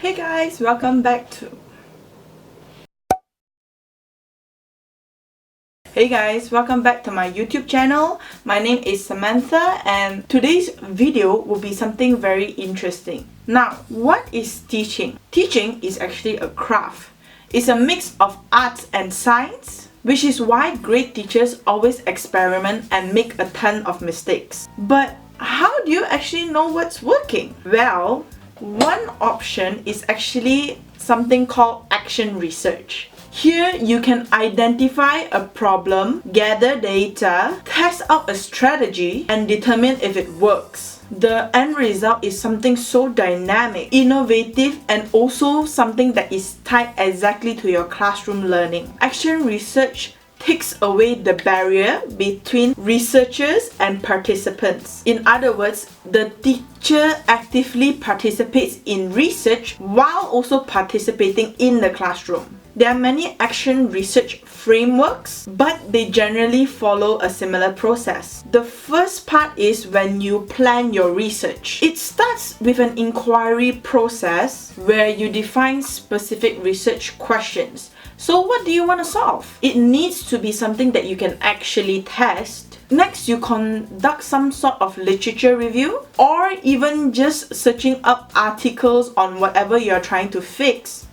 Hey guys, welcome back to my YouTube channel. My name is Samantha and today's video will be something very interesting. Now, what is teaching? Teaching is actually a craft. It's a mix of arts and science, which is why great teachers always experiment and make a ton of mistakes. But how do you actually know what's working? Well, one option is actually something called action research. Here, you can identify a problem, gather data, test out a strategy, and determine if it works. The end result is something so dynamic, innovative, and also something that is tied exactly to your classroom learning. Action research takes away the barrier between researchers and participants. In other words, the teacher actively participates in research while also participating in the classroom. There are many action research frameworks, but they generally follow a similar process. The first part is when you plan your research. It starts with an inquiry process where you define specific research questions. So what do you want to solve? It needs to be something that you can actually test. Next, you conduct some sort of literature review or even just searching up articles on whatever you're trying to fix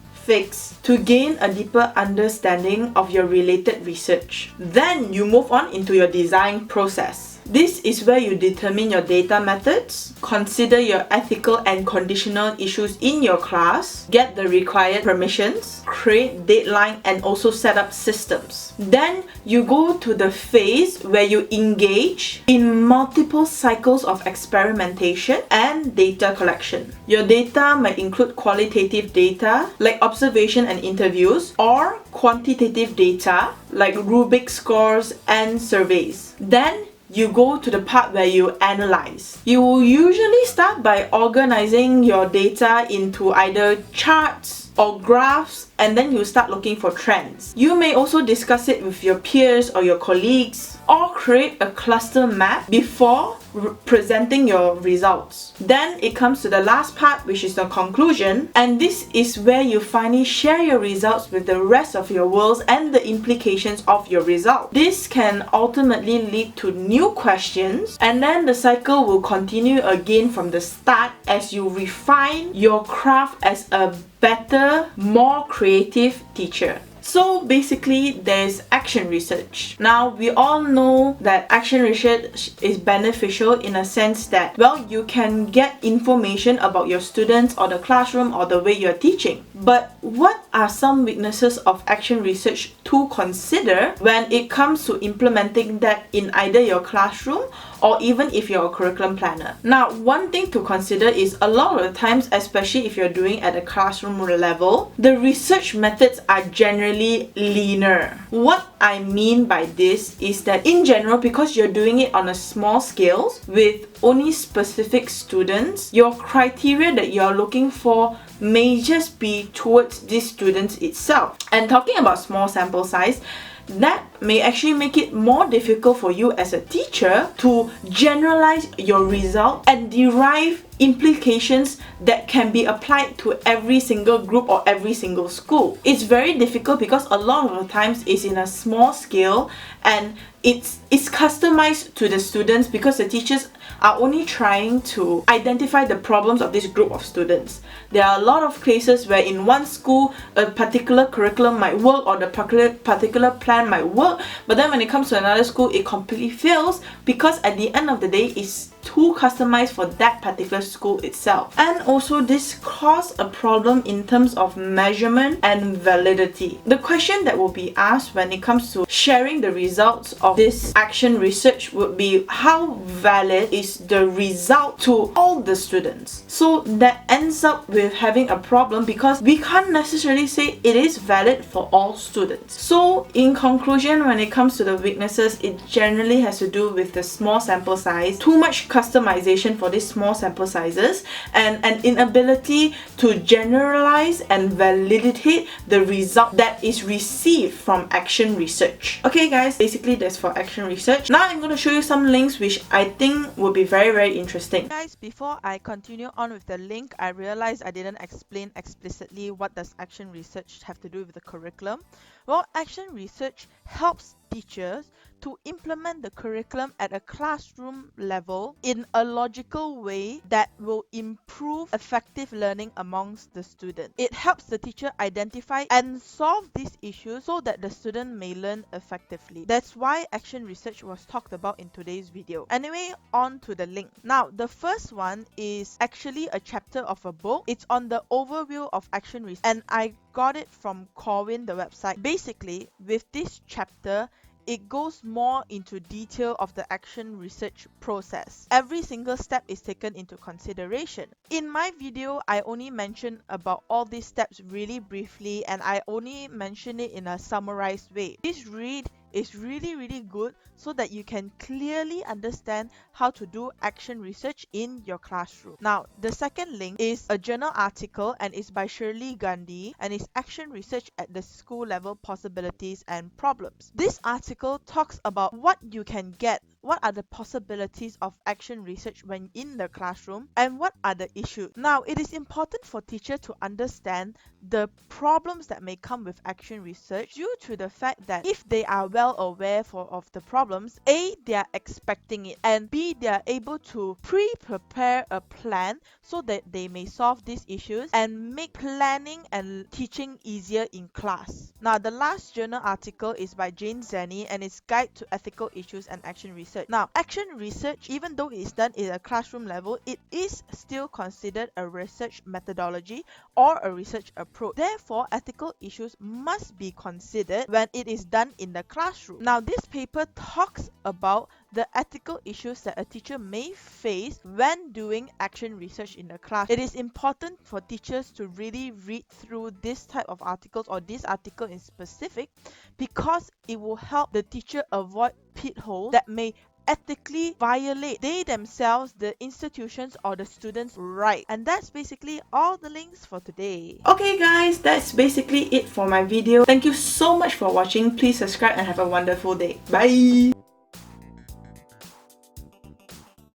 to gain a deeper understanding of your related research. Then you move on into your design process. This is where you determine your data methods, consider your ethical and conditional issues in your class, get the required permissions, create deadline, and also set up systems. Then you go to the phase where you engage in multiple cycles of experimentation and data collection. Your data might include qualitative data like observation and interviews, or quantitative data like rubric scores and surveys. Then you go to the part where you analyze. You will usually start by organizing your data into either charts or graphs, and then you start looking for trends. You may also discuss it with your peers or your colleagues, or create a cluster map before presenting your results. Then it comes to the last part, which is the conclusion, and this is where you finally share your results with the rest of your worlds and the implications of your result. This can ultimately lead to new questions, and then the cycle will continue again from the start as you refine your craft as a better, more creative teacher. So basically, there's action research. Now, we all know that action research is beneficial in a sense that, well, you can get information about your students or the classroom or the way you're teaching. But what are some weaknesses of action research to consider when it comes to implementing that in either your classroom or even if you're a curriculum planner? Now, one thing to consider is a lot of the times, especially if you're doing at a classroom level, the research methods are generally linear. What I mean by this is that in general, because you're doing it on a small scale with only specific students, your criteria that you're looking for may just be towards these students itself. And talking about small sample size, that may actually make it more difficult for you as a teacher to generalize your result and derive implications that can be applied to every single group or every single school. It's very difficult because a lot of the times it's in a small scale and it's customized to the students because the teachers are only trying to identify the problems of this group of students. There are a lot of cases where in one school a particular curriculum might work or the particular plan might work, but then when it comes to another school it completely fails because at the end of the day it's too customized for that particular school itself. And also this caused a problem in terms of measurement and validity. The question that will be asked when it comes to sharing the results of this action research would be, how valid is the result to all the students? So that ends up with having a problem because we can't necessarily say it is valid for all students. So in conclusion, when it comes to the weaknesses, it generally has to do with the small sample size, too much customization for these small sample sizes, and an inability to generalize and validate the result that is received from action research. Okay guys, basically that's for action research. Now I'm going to show you some links which I think will be very interesting. Guys, before I continue on with the link, I realized I didn't explain explicitly what does action research have to do with the curriculum. Well, action research helps teachers to implement the curriculum at a classroom level in a logical way that will improve effective learning amongst the student. It helps the teacher identify and solve these issues so that the student may learn effectively. That's why action research was talked about in today's video. Anyway, on to the link. Now, the first one is actually a chapter of a book. It's on the overview of action research, and I got it from Corwin, the website. Basically, with this chapter, it goes more into detail of the action research process. Every single step is taken into consideration. In my video, I only mentioned about all these steps really briefly, and I only mention it in a summarized way. This read is really good so that you can clearly understand how to do action research in your classroom. Now, the second link is a journal article, and it's by Shirley Gandhi, and it's action research at the school level, possibilities and problems. This article talks about what you can get, what are the possibilities of action research when in the classroom, and what are the issues. Now, it is important for teachers to understand the problems that may come with action research due to the fact that if they are well aware of the problems, A, they are expecting it, and B, they are able to prepare a plan so that they may solve these issues and make planning and teaching easier in class. Now, the last journal article is by Jane Zanny, and it's Guide to Ethical Issues and Action Research. Now, action research, even though it is done at a classroom level, it is still considered a research methodology or a research approach. Therefore, ethical issues must be considered when it is done in the classroom. Now, this paper talks about the ethical issues that a teacher may face when doing action research in the class. It is important for teachers to really read through this type of articles, or this article in specific, because it will help the teacher avoid pitfalls that may ethically violate they themselves, the institutions or the students' right. And that's basically all the links for today. Okay guys, that's basically it for my video. Thank you so much for watching. Please subscribe and have a wonderful day. Bye!